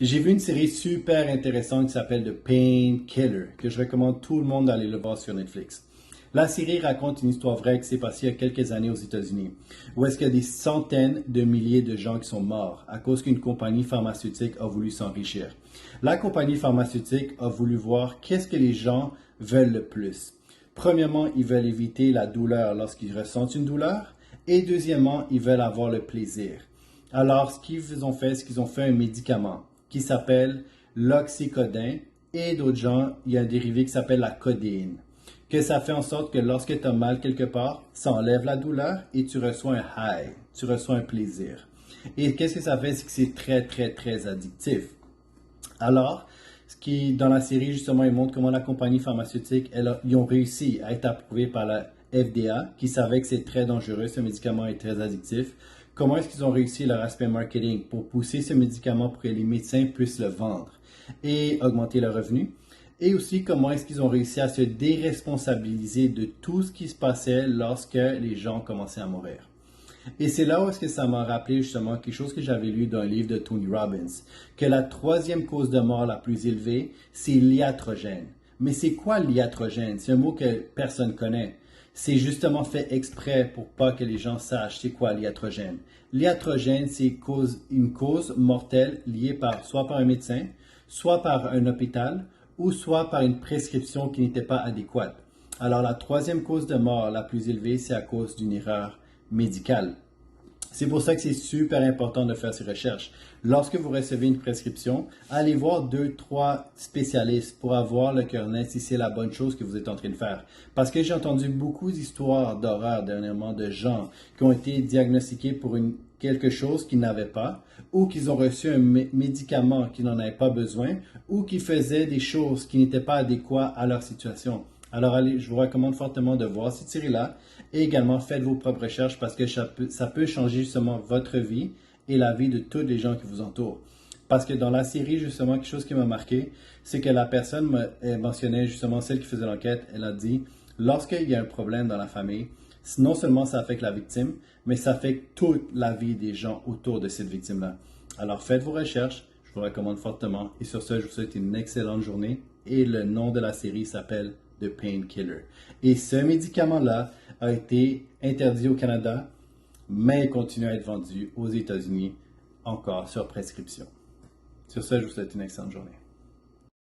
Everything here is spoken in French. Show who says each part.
Speaker 1: J'ai vu une série super intéressante qui s'appelle The Painkiller, que je recommande tout le monde d'aller le voir sur Netflix. La série raconte une histoire vraie qui s'est passée il y a quelques années aux États-Unis, où est-ce qu'il y a des centaines de milliers de gens qui sont morts à cause qu'une compagnie pharmaceutique a voulu s'enrichir. La compagnie pharmaceutique a voulu voir qu'est-ce que les gens veulent le plus. Premièrement, ils veulent éviter la douleur lorsqu'ils ressentent une douleur, et deuxièmement, ils veulent avoir le plaisir. Alors, ce qu'ils ont fait, c'est qu'ils ont fait un médicament qui s'appelle l'oxycodone et d'autres gens, il y a un dérivé qui s'appelle la codéine. Que ça fait en sorte que lorsque tu as mal quelque part, ça enlève la douleur et tu reçois un high, tu reçois un plaisir. Et qu'est-ce que ça fait? C'est que c'est très, très, très addictif. Alors, ce qui, dans la série, justement, il montre comment la compagnie pharmaceutique, ils ont réussi à être approuvés par la FDA, qui savait que c'est très dangereux, ce médicament est très addictif. Comment est-ce qu'ils ont réussi leur aspect marketing pour pousser ce médicament pour que les médecins puissent le vendre et augmenter leurs revenus? Et aussi, comment est-ce qu'ils ont réussi à se déresponsabiliser de tout ce qui se passait lorsque les gens commençaient à mourir? Et c'est là où est-ce que ça m'a rappelé justement quelque chose que j'avais lu dans un livre de Tony Robbins, que la troisième cause de mort la plus élevée, c'est l'iatrogène. Mais c'est quoi l'iatrogène? C'est un mot que personne connaît. C'est justement fait exprès pour pas que les gens sachent c'est quoi l'iatrogène. L'iatrogène, c'est une cause mortelle liée soit par un médecin, soit par un hôpital, ou soit par une prescription qui n'était pas adéquate. Alors la troisième cause de mort la plus élevée, c'est à cause d'une erreur médicale. C'est pour ça que c'est super important de faire ces recherches. Lorsque vous recevez une prescription, allez voir 2, 3 spécialistes pour avoir le cœur net si c'est la bonne chose que vous êtes en train de faire. Parce que j'ai entendu beaucoup d'histoires d'horreur dernièrement de gens qui ont été diagnostiqués pour quelque chose qu'ils n'avaient pas, ou qu'ils ont reçu un médicament qu'ils n'en avaient pas besoin, ou qui faisaient des choses qui n'étaient pas adéquates à leur situation. Alors, allez, je vous recommande fortement de voir cette série-là et également faites vos propres recherches parce que ça peut changer justement votre vie et la vie de tous les gens qui vous entourent. Parce que dans la série, justement, quelque chose qui m'a marqué, c'est que la personne mentionnait justement celle qui faisait l'enquête, elle a dit, lorsqu'il y a un problème dans la famille, non seulement ça affecte la victime, mais ça affecte toute la vie des gens autour de cette victime-là. Alors faites vos recherches, je vous recommande fortement. Et sur ce, je vous souhaite une excellente journée. Et le nom de la série s'appelle The Painkiller. Et ce médicament-là a été interdit au Canada, mais il continue à être vendu aux États-Unis encore sur prescription. Sur ce, je vous souhaite une excellente journée.